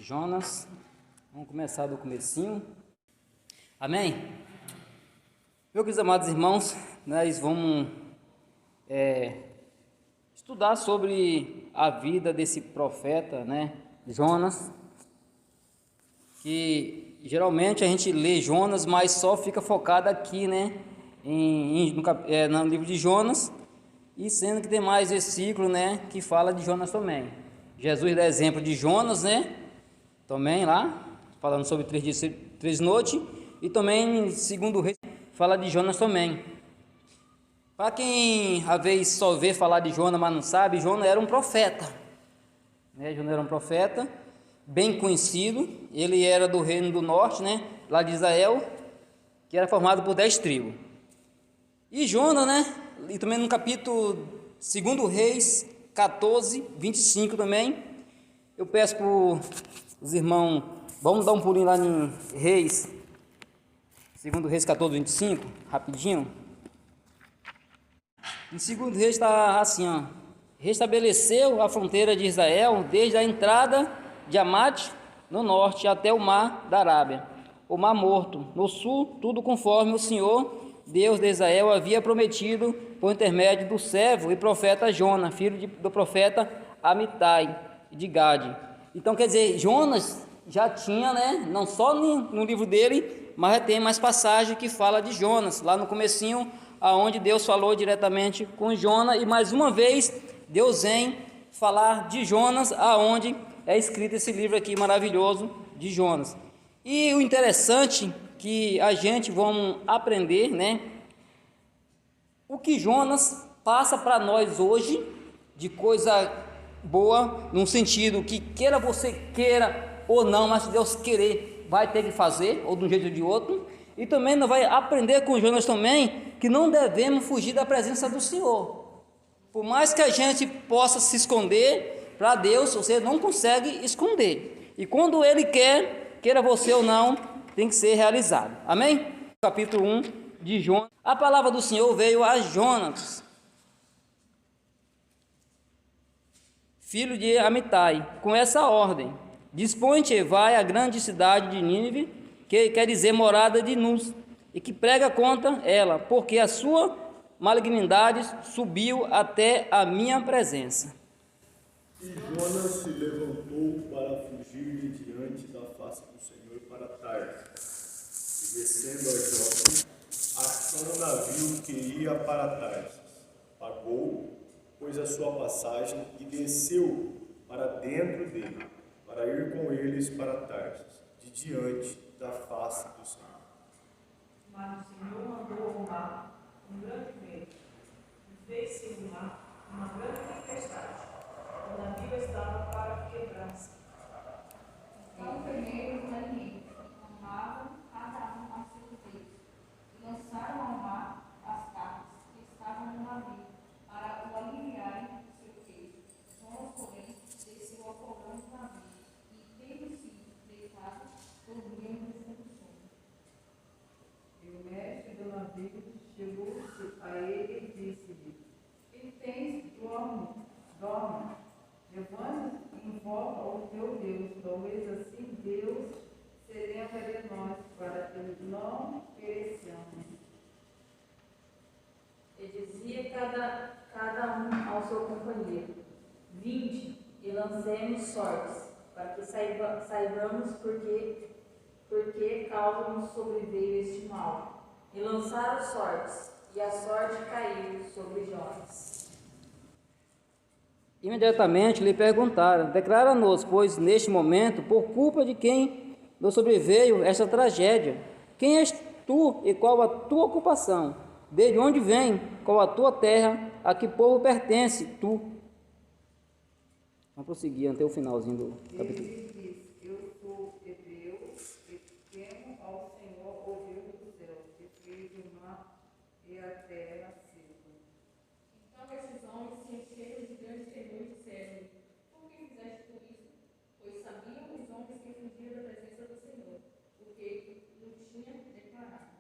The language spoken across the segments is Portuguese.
Jonas. Vamos começar do comecinho. Amém? Meus queridos amados irmãos, nós vamos estudar sobre a vida desse profeta, Jonas, que geralmente a gente lê Jonas, mas só fica focado aqui, no livro de Jonas, e sendo que tem mais versículo, que fala de Jonas também. Jesus dá exemplo de Jonas, também lá, falando sobre 3 dias e 3 noites, e também, segundo o rei, fala de Jonas também. Para quem às vezes só vê falar de Jonas, mas não sabe, Jonas era um profeta, Jonas era um profeta, bem conhecido. Ele era do reino do norte, lá de Israel, que era formado por 10 tribos. E Jonas, e também no capítulo 2 Reis 14, 25 também, eu peço para os irmãos, vamos dar um pulinho lá em Reis, 2 Reis 14, 25, rapidinho. Em 2 Reis está assim, restabeleceu a fronteira de Israel desde a entrada de Amate, no norte, até o mar da Arábia, o mar morto, no sul, tudo conforme o Senhor, Deus de Israel, havia prometido por intermédio do servo e profeta Jonas, filho do profeta Amitai, de Gade. Então, quer dizer, Jonas já tinha, não só no livro dele, mas já tem mais passagem que fala de Jonas, lá no comecinho, aonde Deus falou diretamente com Jonas, e mais uma vez, Deus vem falar de Jonas, aonde é escrito esse livro aqui maravilhoso de Jonas. E o interessante que a gente vamos aprender, o que Jonas passa para nós hoje de coisa boa, num sentido que queira você queira ou não, mas se Deus querer, vai ter que fazer, ou de um jeito ou de outro. E também nós vai aprender com Jonas também que não devemos fugir da presença do Senhor. Por mais que a gente possa se esconder, para Deus você não consegue esconder. E quando Ele queira você ou não, tem que ser realizado. Amém? Capítulo 1 de Jonas. A palavra do Senhor veio a Jonas, filho de Amitai, com essa ordem: dispõe-te e vai à grande cidade de Nínive, que quer dizer morada de Nus, e que prega contra ela, porque a sua malignidade subiu até a minha presença. E Jonas se levantou para fugir de diante da face do Senhor para Tarsis, e descendo a Jope, achou um navio que ia para Tarsis. Pagou, pois, a sua passagem e desceu para dentro dele, para ir com eles para Tarsis, de diante da face do Senhor. Mas o Senhor mandou ao mar um grande vento, e fez-se no mar uma grande tempestade. O navio estava para quebrar-se. Então primeiro os marinheiros amavam cada um a seu Deus, e lançaram ao mar as cargas que estavam no navio, para o aliviarem do seu peso. Jonas, porém, desceu ao porão do navio, e, tendo sido deitado, dormia no profundo sono. E o mestre do navio chegou-se a ele e disse-lhe: Que tens, dorme, levanta e invoca o teu Deus, talvez assim Deus se lembra de nós, para que não pereçamos. E dizia cada um ao seu companheiro: vinde e lancemos sortes, para que saibamos por que causa nos sobreveio este mal. E lançaram sortes, e a sorte caiu sobre Jonas. Imediatamente lhe perguntaram: declara-nos, pois, neste momento, por culpa de quem nos sobreveio esta tragédia, quem és tu e qual a tua ocupação? Desde onde vem? Qual a tua terra? A que povo pertence tu? Vamos prosseguir até o finalzinho do capítulo. Ele diz: eu sou hebreu e temo ao Senhor, o Deus do céu, que fez o mar e a terra seca. Então esses homens se encheram de grande temor e disseram: por que fizeste tudo isso? Pois sabiam os homens que fugiam da presença do Senhor, porque não tinha declarado.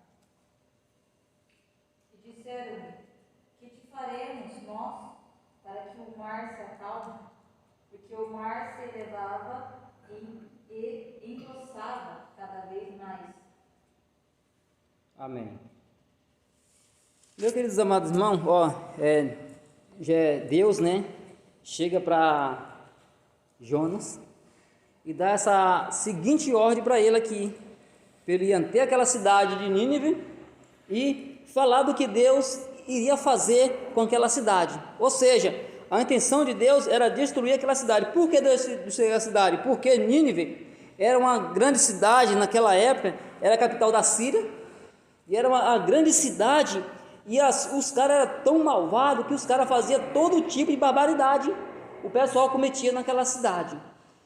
E disseram-lhe: que te faremos nós, para que o mar se acalme? Porque o mar se elevava Amém. Meus queridos amados irmãos, Deus, né, chega para Jonas e dá essa seguinte ordem para ele aqui, para ele ir até aquela cidade de Nínive e falar do que Deus iria fazer com aquela cidade. Ou seja, a intenção de Deus era destruir aquela cidade. Por que destruir a cidade? Porque Nínive era uma grande cidade naquela época, era a capital da Síria, e era uma grande cidade, e os caras eram tão malvados que os caras faziam todo tipo de barbaridade, o pessoal cometia naquela cidade.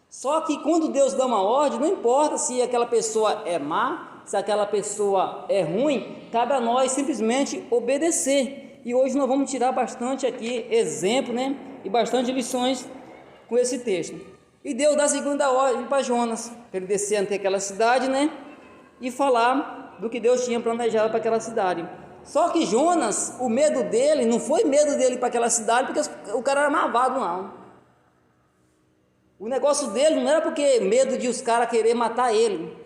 Só que quando Deus dá uma ordem, não importa se aquela pessoa é má, se aquela pessoa é ruim, cabe a nós simplesmente obedecer. E hoje nós vamos tirar bastante aqui exemplo, né, e bastante lições com esse texto. E Deus dá a segunda ordem para Jonas, para ele descer ante aquela cidade, né, e falar do que Deus tinha planejado para aquela cidade. Só que Jonas, o medo dele, não foi medo dele para aquela cidade, porque o cara era malvado, não. O negócio dele não era porque medo de os caras querer matar ele.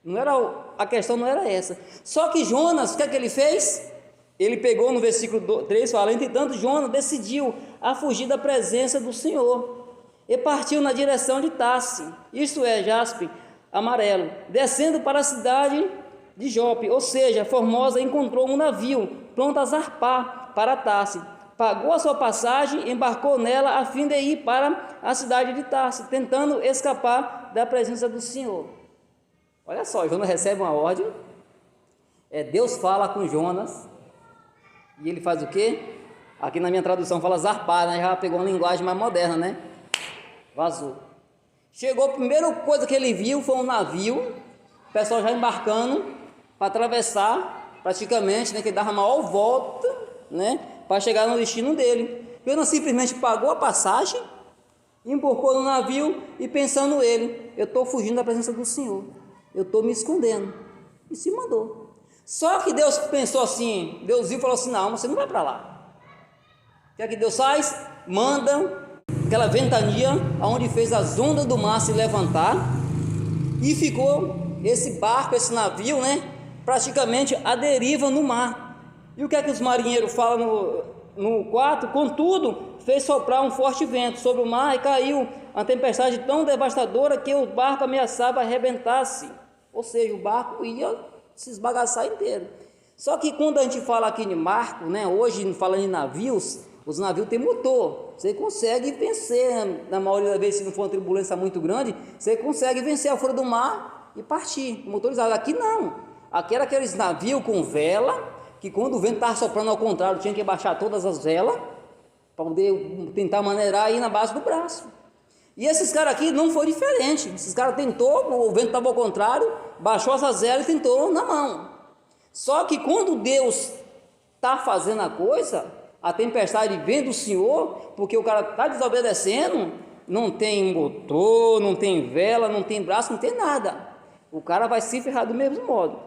Não era, a questão não era essa. Só que Jonas, o que é que ele fez? Ele pegou no versículo 3, fala: entretanto Jonas decidiu a fugir da presença do Senhor e partiu na direção de Tarse, isto é, jaspe amarelo, descendo para a cidade de Jope, ou seja, Formosa, encontrou um navio pronto a zarpar para Tarse, pagou a sua passagem, embarcou nela a fim de ir para a cidade de Tarse, tentando escapar da presença do Senhor. Olha só, Jonas recebe uma ordem, Deus fala com Jonas, e ele faz o quê? Aqui na minha tradução fala zarpar, né? Já pegou uma linguagem mais moderna, né? Vazou. Chegou, a primeira coisa que ele viu foi um navio, o pessoal já embarcando para atravessar, praticamente, né? Que dava maior volta, né? Para chegar no destino dele. Jonas simplesmente pagou a passagem, embarcou no navio e pensando ele: eu estou fugindo da presença do Senhor, eu estou me escondendo, e se mandou. Só que Deus pensou assim, Deus viu e falou assim: não, você não vai para lá. O que é que Deus faz? Manda aquela ventania, onde fez as ondas do mar se levantar, e ficou esse barco, esse navio, né, praticamente à deriva no mar. E o que é que os marinheiros falam no 4? Contudo, fez soprar um forte vento sobre o mar e caiu uma tempestade tão devastadora que o barco ameaçava arrebentar-se. Ou seja, o barco ia se esbagaçar inteiro. Só que quando a gente fala aqui de barco, né, hoje falando em navios, os navios têm motor, você consegue vencer, na maioria das vezes, se não for uma turbulência muito grande, você consegue vencer a fora do mar e partir, motorizado. Aqui não, aqui era aqueles navios com vela, que quando o vento estava soprando ao contrário, tinha que baixar todas as velas, para poder tentar maneirar aí na base do braço. E esses caras aqui não foi diferente, esses caras tentou, o vento estava ao contrário, baixou essas velas e tentou na mão. Só que quando Deus está fazendo a coisa, a tempestade vem do Senhor, porque o cara está desobedecendo, não tem motor, não tem vela, não tem braço, não tem nada. O cara vai se ferrar do mesmo modo.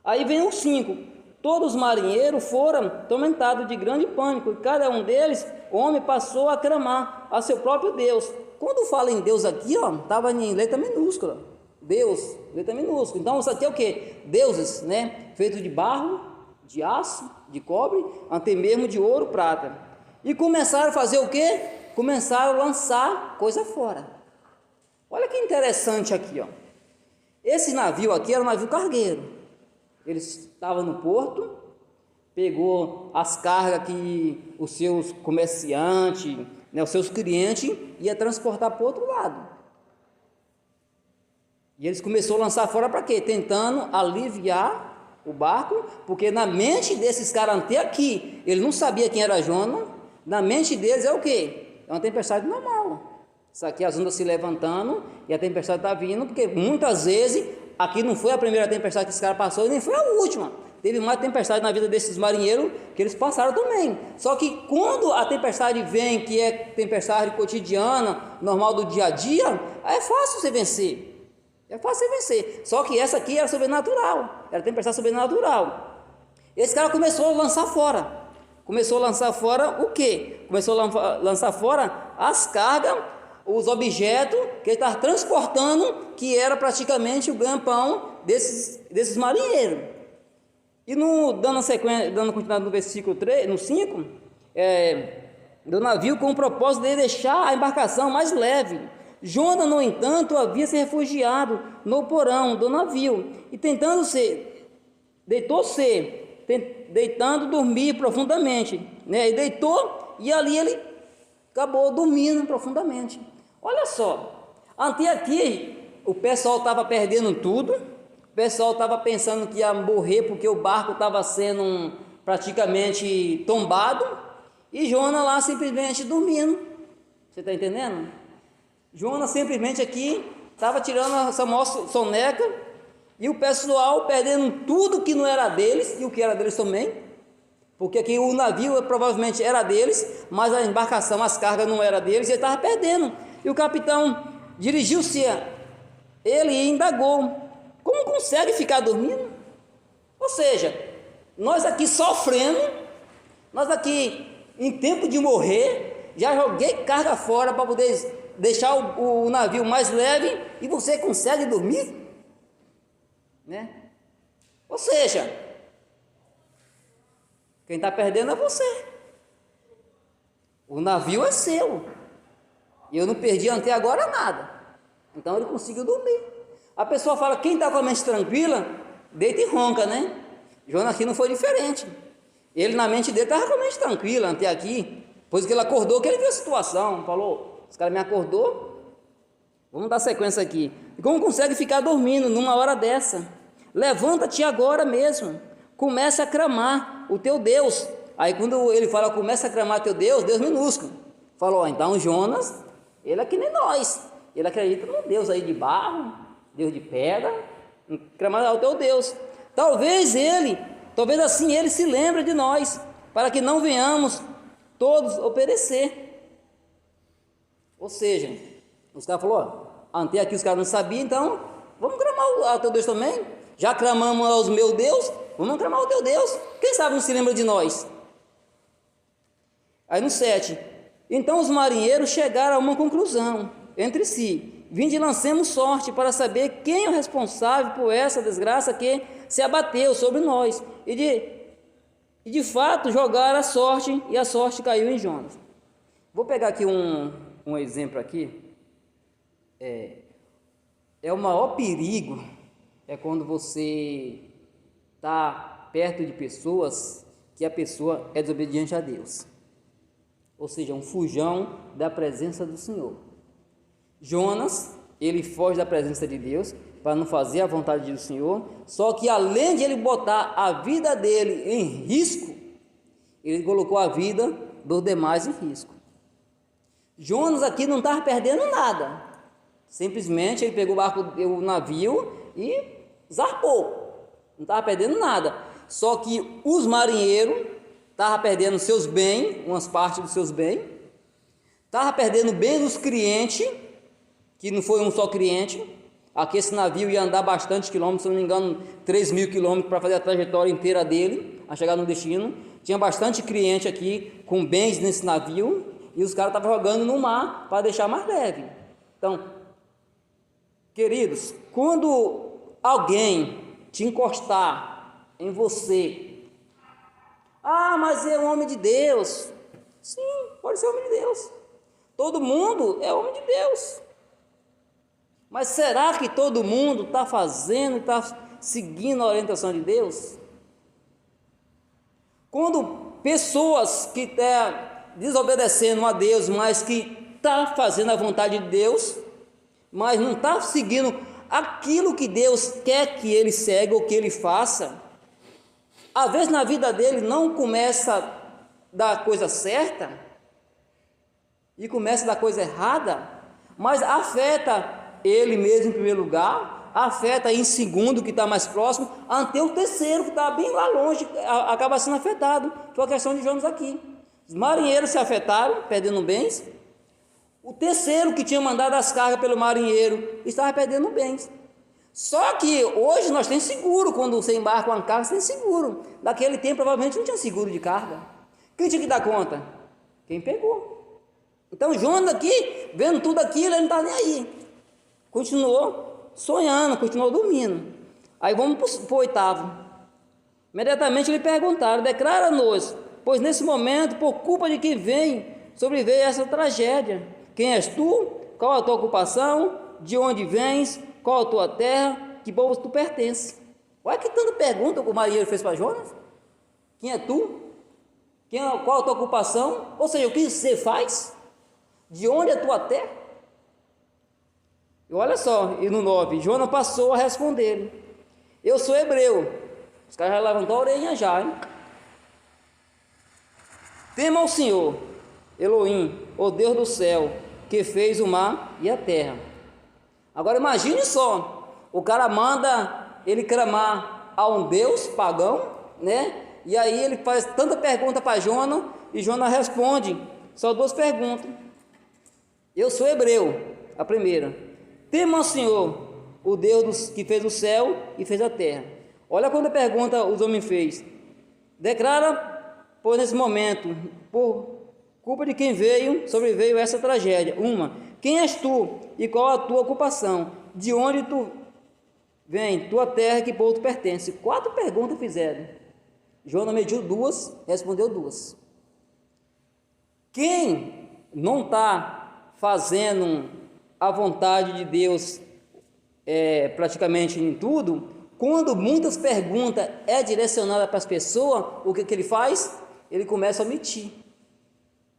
Aí vem o 5. Todos os marinheiros foram atormentados de grande pânico, e cada um deles, homem, passou a clamar a seu próprio Deus. Quando fala em Deus aqui, ó, estava em letra minúscula. Deus, letra minúscula. Então isso aqui é o quê? Deuses, né? Feito de barro, de aço, de cobre, até mesmo de ouro, prata. E começaram a fazer o quê? Começaram a lançar coisa fora. Olha que interessante aqui, ó. Esse navio aqui era um navio cargueiro. Ele estava no porto, pegou as cargas que os seus comerciantes, né, os seus clientes, ia transportar para o outro lado. E eles começaram a lançar fora para quê? Tentando aliviar o barco, porque na mente desses caras até aqui, ele não sabia quem era Jonas, na mente deles é o quê? É uma tempestade normal. Isso aqui, as ondas se levantando e a tempestade está vindo, porque muitas vezes, aqui não foi a primeira tempestade que esse cara passou e nem foi a última. Teve mais tempestade na vida desses marinheiros que eles passaram também. Só que quando a tempestade vem, que é tempestade cotidiana, normal do dia a dia, é fácil você vencer. É fácil você vencer. Só que essa aqui era sobrenatural. Era tempestade sobrenatural. Esse cara começou a lançar fora. Começou a lançar fora o quê? Começou a lançar fora as cargas, os objetos que ele estava transportando, que era praticamente o ganha-pão desses marinheiros. E dando sequência, dando continuidade no versículo 3, no 5, do navio com o propósito de deixar a embarcação mais leve. Jonas, no entanto, havia se refugiado no porão do navio e deitando dormir profundamente, né? E deitou e ali ele acabou dormindo profundamente. Olha só, até aqui o pessoal estava perdendo tudo, o pessoal estava pensando que ia morrer porque o barco estava sendo praticamente tombado e Jonas lá simplesmente dormindo. Você está entendendo? Jonas simplesmente aqui estava tirando essa maior soneca e o pessoal perdendo tudo que não era deles e o que era deles também, porque aqui o navio provavelmente era deles, mas a embarcação, as cargas não era deles e ele estava perdendo. E o capitão dirigiu-se a ele e indagou: como consegue ficar dormindo? Ou seja, nós aqui sofrendo, nós aqui em tempo de morrer, já joguei carga fora para poder deixar o navio mais leve e você consegue dormir? Né? Ou seja, quem está perdendo é você. O navio é seu. E eu não perdi até agora nada. Então ele conseguiu dormir. A pessoa fala, quem está com a mente tranquila, deita e ronca, né? Jonas aqui não foi diferente. Ele na mente dele estava com a mente tranquila até aqui. Depois que ele acordou, que ele viu a situação. Falou, esse cara me acordou. Vamos dar sequência aqui. E como consegue ficar dormindo numa hora dessa? Levanta-te agora mesmo. Começa a clamar o teu Deus. Aí quando ele fala, começa a clamar teu Deus, Deus minúsculo. Falou, então Jonas, ele é que nem nós. Ele acredita num Deus aí de barro, Deus de pedra. Clamar ao teu Deus. Talvez assim ele se lembre de nós, para que não venhamos todos a perecer. Ou seja, os caras falaram, até aqui os caras não sabiam, então vamos clamar ao teu Deus também. Já clamamos aos meu Deus, vamos clamar ao teu Deus. Quem sabe não se lembra de nós? Aí no 7, então os marinheiros chegaram a uma conclusão entre si: vinde e lancemos sorte para saber quem é o responsável por essa desgraça que se abateu sobre nós. E de fato jogaram a sorte, e a sorte caiu em Jonas. Vou pegar aqui um exemplo aqui. O maior perigo é quando você está perto de pessoas que a pessoa é desobediente a Deus. Ou seja, um fujão da presença do Senhor. Jonas, ele foge da presença de Deus para não fazer a vontade do Senhor, só que além de ele botar a vida dele em risco, ele colocou a vida dos demais em risco. Jonas aqui não estava perdendo nada, simplesmente ele pegou o navio e zarpou, não estava perdendo nada, só que os marinheiros estavam perdendo seus bens, umas partes dos seus bens, estavam perdendo bem dos clientes, que não foi um só cliente. Aqui esse navio ia andar bastante quilômetros, se não me engano 3.000 quilômetros para fazer a trajetória inteira dele, a chegar no destino. Tinha bastante cliente aqui com bens nesse navio, e os caras estavam jogando no mar para deixar mais leve. Então, queridos, quando alguém te encostar em você, mas é um homem de Deus. Sim, pode ser homem de Deus. Todo mundo é homem de Deus. Mas será que todo mundo está fazendo, está seguindo a orientação de Deus? Quando pessoas que estão desobedecendo a Deus, mas que estão fazendo a vontade de Deus, mas não estão seguindo aquilo que Deus quer que ele segue ou que ele faça, às vezes na vida dele não começa a dar coisa certa e começa a dar coisa errada, mas afeta ele mesmo em primeiro lugar, afeta em segundo, que está mais próximo, até o terceiro, que está bem lá longe, acaba sendo afetado, que é a questão de Jonas aqui. Os marinheiros se afetaram, perdendo bens. O terceiro, que tinha mandado as cargas pelo marinheiro, estava perdendo bens. Só que hoje nós temos seguro, quando você embarca uma carga, você tem seguro. Naquele tempo, provavelmente, não tinha seguro de carga. Quem tinha que dar conta? Quem pegou. Então, Jonas aqui, vendo tudo aquilo, ele não está nem aí. Continuou sonhando, continuou dormindo. Aí vamos para o 8º. Imediatamente lhe perguntaram: declara-nos, pois nesse momento, por culpa de quem vem, sobreveio essa tragédia. Quem és tu? Qual a tua ocupação? De onde vens? Qual a tua terra? Que povo tu pertences? Olha que tanta pergunta que o marinheiro fez para Jonas. Quem é tu? Qual a tua ocupação? Ou seja, o que você faz? De onde é a tua terra? E olha só, e no 9, Jonas passou a responder: eu sou hebreu. Os caras já levantou a orelha já, hein? Tema ao Senhor, Elohim, o Deus do céu, que fez o mar e a terra. Agora imagine só, o cara manda ele clamar a um Deus pagão, né? E aí ele faz tanta pergunta para Jonas, e Jonas responde só 2 perguntas. Eu sou hebreu, a primeira. Tema ao Senhor, o Deus que fez o céu e fez a terra. Olha quanta pergunta os homens fez. Declara, pois nesse momento, por culpa de quem sobreveio essa tragédia. 1. Quem és tu e qual a tua ocupação? De onde tu vem, tua terra, que povo tu pertence? 4 perguntas fizeram. Jonas mediu 2, respondeu 2. Quem não está fazendo a vontade de Deus praticamente em tudo, quando muitas perguntas é direcionada para as pessoas, o que ele faz? Ele começa a omitir,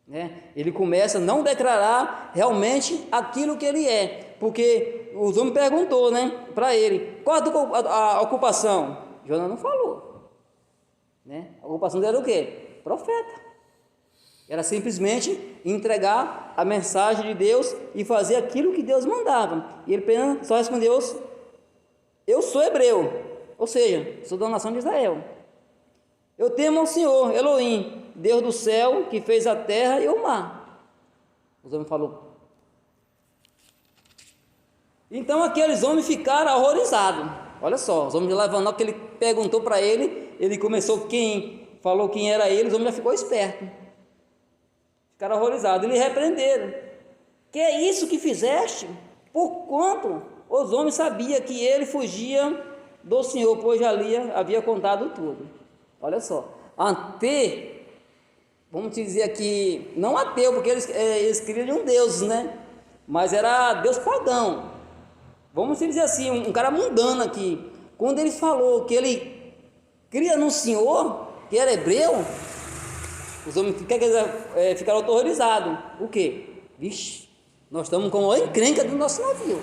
né? Ele começa a não declarar realmente aquilo que ele é, porque os homens perguntou, né, para ele, qual a ocupação? Jonas não falou, né? A ocupação dele era o quê? Profeta. Era simplesmente entregar a mensagem de Deus e fazer aquilo que Deus mandava. E ele só respondeu: eu sou hebreu, ou seja, sou da nação de Israel. Eu temo ao Senhor, Elohim, Deus do céu, que fez a terra e o mar. Os homens falaram. Então aqueles homens ficaram horrorizados. Olha só, os homens levantaram, que ele perguntou para ele começou falou quem era ele, os homens já ficou esperto. Ficaram horrorizados, eles repreenderam. Que é isso que fizeste? Por quanto os homens sabiam que ele fugia do Senhor, pois já havia contado tudo. Olha só, vamos dizer aqui, não ateu, porque eles criam de um Deus, né? Mas era Deus pagão. Vamos dizer assim, um cara mundano aqui. Quando ele falou que ele cria no Senhor, que era hebreu, os homens ficaram horrorizados. O quê? Vixe, nós estamos com a maior encrenca do nosso navio.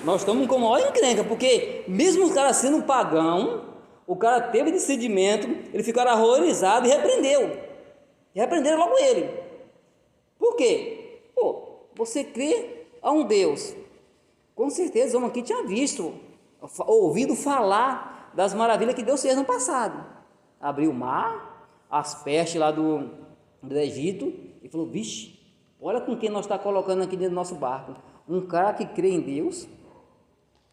Nós estamos com a maior encrenca, porque mesmo os caras sendo pagão, o cara teve discernimento, ele ficaram horrorizado e repreendeu. E reprenderam logo ele. Por quê? Você crê a um Deus. Com certeza, o homem aqui tinha ouvido falar das maravilhas que Deus fez no passado. Abriu o mar, as pestes lá do Egito, e falou: vixe, olha com quem nós estamos colocando aqui dentro do nosso barco. Um cara que crê em Deus,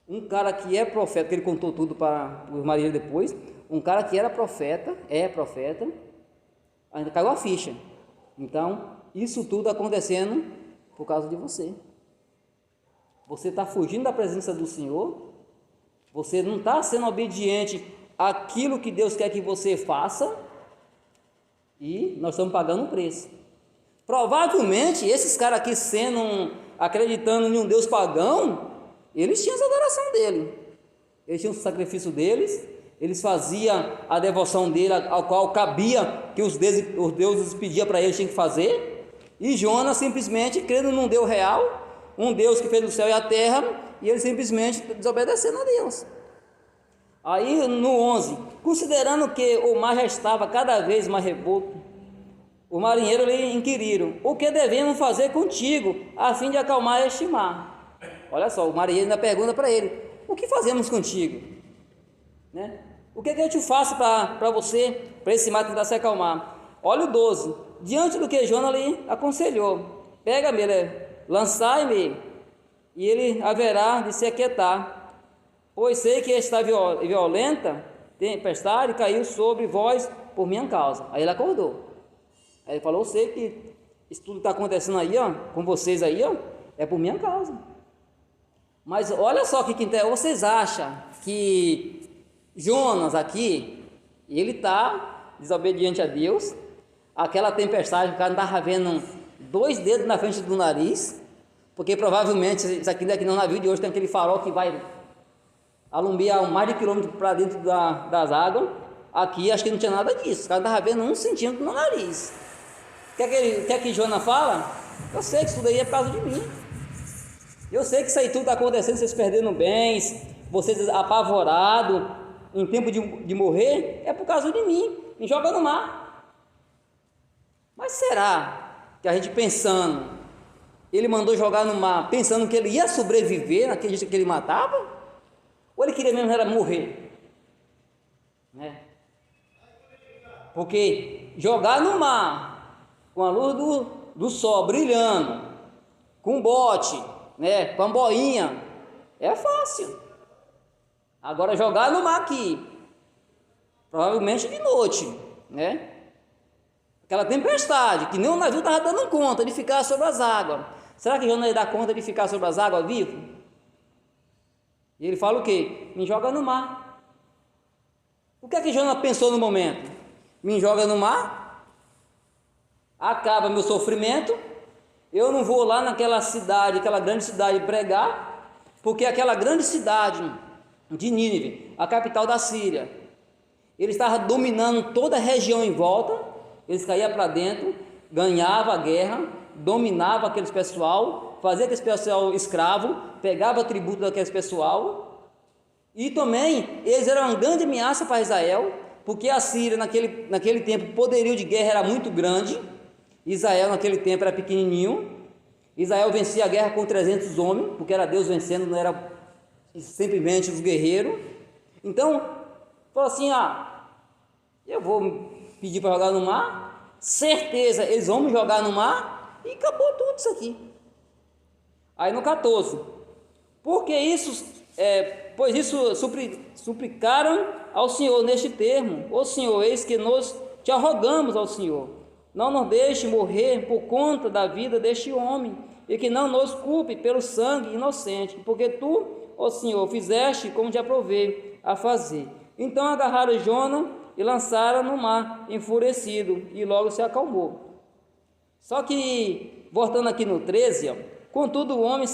um cara que é profeta, que ele contou tudo para os marinheiros depois, um cara que era profeta, ainda caiu a ficha. Então, isso tudo acontecendo por causa de você. Você está fugindo da presença do Senhor, você não está sendo obediente àquilo que Deus quer que você faça, e nós estamos pagando um preço. Provavelmente, esses caras aqui acreditando em um Deus pagão, eles tinham a adoração dele, eles tinham o sacrifício deles, eles faziam a devoção dele, ao qual cabia que os deuses pediam para eles, tinham que fazer. E Jonas simplesmente crendo num Deus real, um Deus que fez o céu e a terra, e ele simplesmente desobedecendo a Deus. Aí no 11, considerando que o mar já estava cada vez mais revolto, o marinheiro lhe inquiriram: o que devemos fazer contigo a fim de acalmar este mar? Olha só, o marinheiro ainda pergunta para ele: o que fazemos contigo? Né? O que eu te faço para você, para esse mar tentar se acalmar? Olha o 12, diante do que Jonas lhe aconselhou: pega-me, lançai-me, e ele haverá de se aquietar, pois sei que está violenta tempestade caiu sobre vós por minha causa. Aí ele acordou. Aí ele falou: eu sei que isso tudo está acontecendo aí, com vocês aí, é por minha causa. Mas olha só que vocês acham que Jonas aqui, Ele está desobediente a Deus. Aquela tempestade, o cara não estava vendo 2 dedos na frente do nariz, porque provavelmente isso aqui daqui no navio de hoje tem aquele farol que vai alumbrar mais de quilômetro para dentro das águas. Aqui acho que não tinha nada disso, o cara não estava vendo 1 centímetro no nariz. O que é que Jonas fala? Eu sei que isso daí é por causa de mim. Eu sei que isso aí tudo está acontecendo, vocês perdendo bens, vocês apavorados, em tempo de morrer, é por causa de mim. Me joga no mar. Mas será que a gente pensando, ele mandou jogar no mar, pensando que ele ia sobreviver naquele dia que ele matava? Ou ele queria mesmo era morrer? Né? Porque jogar no mar, com a luz do sol brilhando, com um bote, né, com a boinha, é fácil. Agora jogar no mar aqui, provavelmente de noite, né? Aquela tempestade, que nem o navio estava dando conta de ficar sobre as águas. Será que Jonas ia dar conta de ficar sobre as águas vivo? E ele fala o quê? Me joga no mar. O que é que Jonas pensou no momento? Me joga no mar, acaba meu sofrimento, eu não vou lá naquela cidade, aquela grande cidade pregar, porque aquela grande cidade de Nínive, a capital da Síria, ele estava dominando toda a região em volta. Eles caíam para dentro, ganhavam a guerra, dominava aqueles pessoal, fazia aquele pessoal escravo, pegava tributo daqueles pessoal, e também eles eram uma grande ameaça para Israel, porque a Síria naquele tempo, o poderio de guerra era muito grande, Israel naquele tempo era pequenininho, Israel vencia a guerra com 300 homens, porque era Deus vencendo, não era simplesmente os guerreiros. Então, falou assim, eu vou pedir para jogar no mar, certeza eles vão me jogar no mar, e acabou tudo isso aqui. Aí no 14, porque isso, pois isso suplicaram ao Senhor neste termo, ó Senhor, eis que nós te arrogamos ao Senhor, não nos deixe morrer por conta da vida deste homem, e que não nos culpe pelo sangue inocente, porque tu, ó Senhor, fizeste como te aprovei a fazer. Então agarraram Jonas e lançaram no mar, enfurecido, e logo se acalmou. Só que, voltando aqui no 13, contudo o homem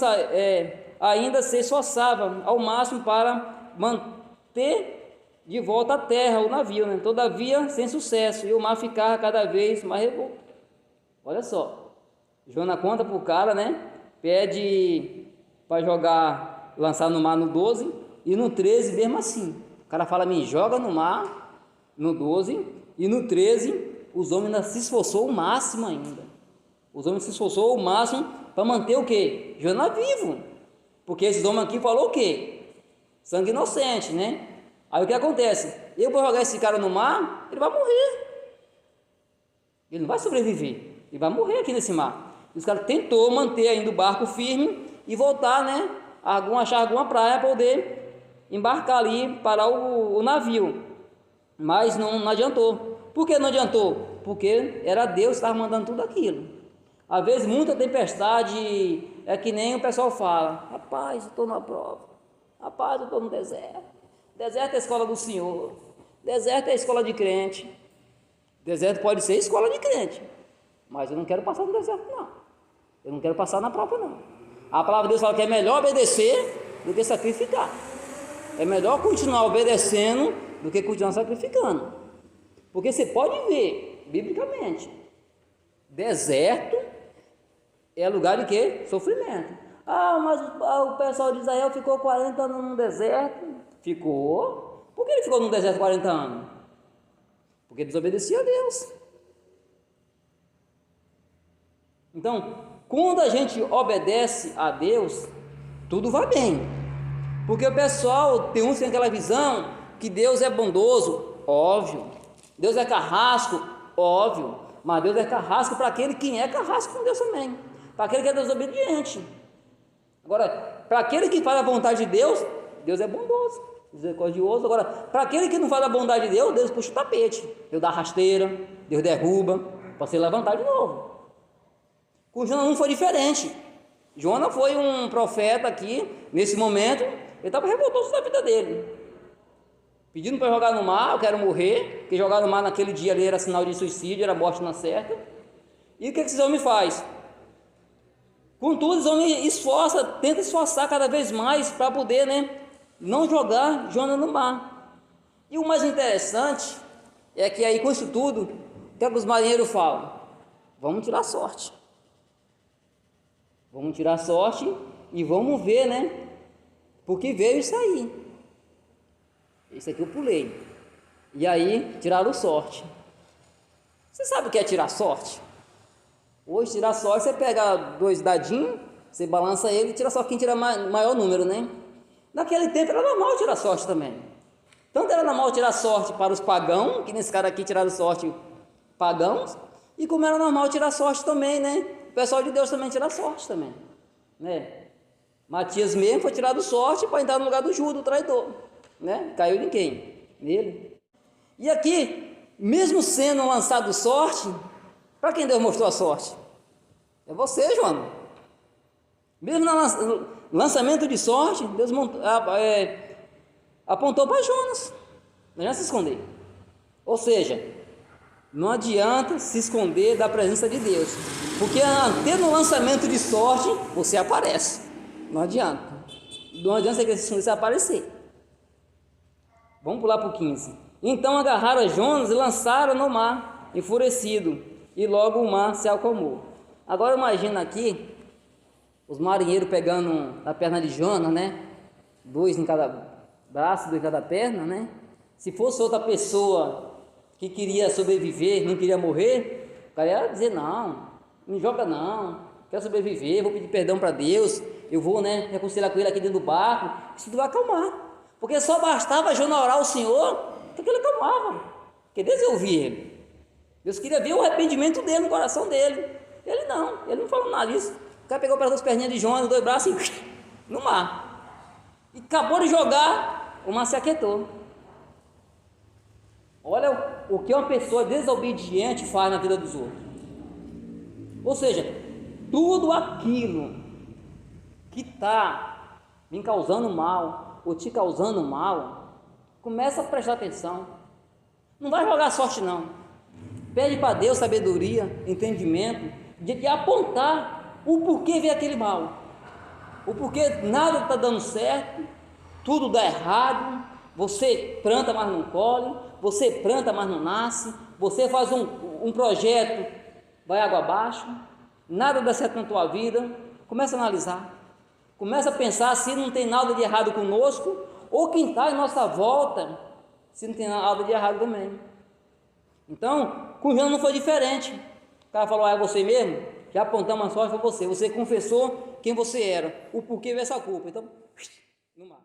ainda se esforçava ao máximo para manter de volta à terra o navio, né? Todavia sem sucesso, e o mar ficava cada vez mais revolto. Olha só, Jonas conta para o cara, né? Pede para lançar no mar no 12, e no 13 mesmo assim. O cara fala, me joga no mar, no 12, e no 13, os homens ainda se esforçou o máximo ainda. Os homens se esforçou o máximo para manter o quê? Jonas vivo. Porque esses homens aqui falou o quê? Sangue inocente, né? Aí o que acontece? Eu vou jogar esse cara no mar, ele vai morrer. Ele não vai sobreviver. Ele vai morrer aqui nesse mar. E os caras tentou manter ainda o barco firme e voltar, né? Achar alguma praia para poder embarcar ali, parar o navio. Mas não adiantou. Por que não adiantou? Porque era Deus que estava mandando tudo aquilo. Às vezes muita tempestade é que nem o pessoal fala, rapaz, eu estou na prova, rapaz, eu estou no deserto. Deserto é a escola do Senhor, deserto é a escola de crente. Deserto pode ser escola de crente, mas eu não quero passar no deserto não. Eu não quero passar na prova não. A palavra de Deus fala que é melhor obedecer do que sacrificar. É melhor continuar obedecendo do que continuar sacrificando. Porque você pode ver, biblicamente, deserto é lugar de quê? Sofrimento. Mas o pessoal de Israel ficou 40 anos no deserto. Ficou. Por que ele ficou no deserto 40 anos? Porque desobedecia a Deus. Então, quando a gente obedece a Deus, tudo vai bem. Porque o pessoal tem aquela visão que Deus é bondoso, óbvio. Deus é carrasco, óbvio. Mas Deus é carrasco para aquele que é carrasco com Deus também. Para aquele que é desobediente. Agora, para aquele que faz a vontade de Deus, Deus é bondoso, misericordioso. Agora, para aquele que não faz a bondade de Deus, Deus puxa o tapete. Deus dá rasteira, Deus derruba, para você levantar de novo. Com Jonas não foi diferente. Jonas foi um profeta aqui, nesse momento, ele estava revoltoso da vida dele. pedindo para jogar no mar, eu quero morrer, porque jogar no mar naquele dia ali era sinal de suicídio, era morte na certa. E o que esses homens fazem? Contudo, os homens tentam esforçar cada vez mais para poder, né, não jogar Jonas no mar. E o mais interessante é que aí com isso tudo, o que os marinheiros falam? Vamos tirar sorte. Vamos tirar sorte e vamos ver, né? Porque veio isso aí. Isso aqui eu pulei. E aí tiraram sorte. Você sabe o que é tirar sorte? Hoje tirar sorte, você pega 2 dadinhos, você balança ele e tira só quem tira maior número, né? Naquele tempo era normal tirar sorte também. Tanto era normal tirar sorte para os pagãos, que nesse cara aqui tiraram sorte pagãos, e como era normal tirar sorte também, né? O pessoal de Deus também tira sorte também, né? Matias mesmo foi tirado sorte para entrar no lugar do Judas, o traidor, né? Caiu em quem? Nele. E aqui, mesmo sendo lançado sorte, para quem Deus mostrou a sorte? É você, João. Mesmo no lançamento de sorte, Deus apontou para Jonas. Não adianta se esconder. Ou seja, não adianta se esconder da presença de Deus, porque até no lançamento de sorte você aparece. Não adianta. Não adianta você se esconder, você aparecer. Vamos pular para o 15. Então agarraram a Jonas e lançaram no mar, enfurecido, e logo o mar se acalmou. Agora imagina aqui os marinheiros pegando a perna de Jonas, né? 2 em cada braço, 2 em cada perna, né? Se fosse outra pessoa que queria sobreviver, não queria morrer, o cara ia dizer: não joga não, quero sobreviver, vou pedir perdão para Deus, eu vou, né, reconciliar com ele aqui dentro do barco. Isso tudo vai acalmar, porque só bastava Jonas orar ao Senhor que ele acalmava, porque Deus ia ouvir ele. Deus queria ver o arrependimento dele no coração dele. Ele não falou nada disso. O cara pegou para 2 perninhas de Jonas, 2 braços e no mar. E acabou de jogar, o mar se aquietou. Olha o que uma pessoa desobediente faz na vida dos outros. Ou seja, tudo aquilo que está me causando mal, ou te causando mal, começa a prestar atenção. Não vai jogar sorte não. Pede para Deus sabedoria, entendimento, de apontar o porquê veio aquele mal. O porquê nada está dando certo, tudo dá errado, você planta, mas não colhe, você planta, mas não nasce, você faz um projeto, vai água abaixo, nada dá certo na tua vida. Começa a analisar, começa a pensar se não tem nada de errado conosco, ou quem está em nossa volta, se não tem nada de errado também. Então, com Jonas não foi diferente. O cara falou: é você mesmo? Já apontamos a sorte para você. Você confessou quem você era, o porquê veio essa culpa. Então, no mar.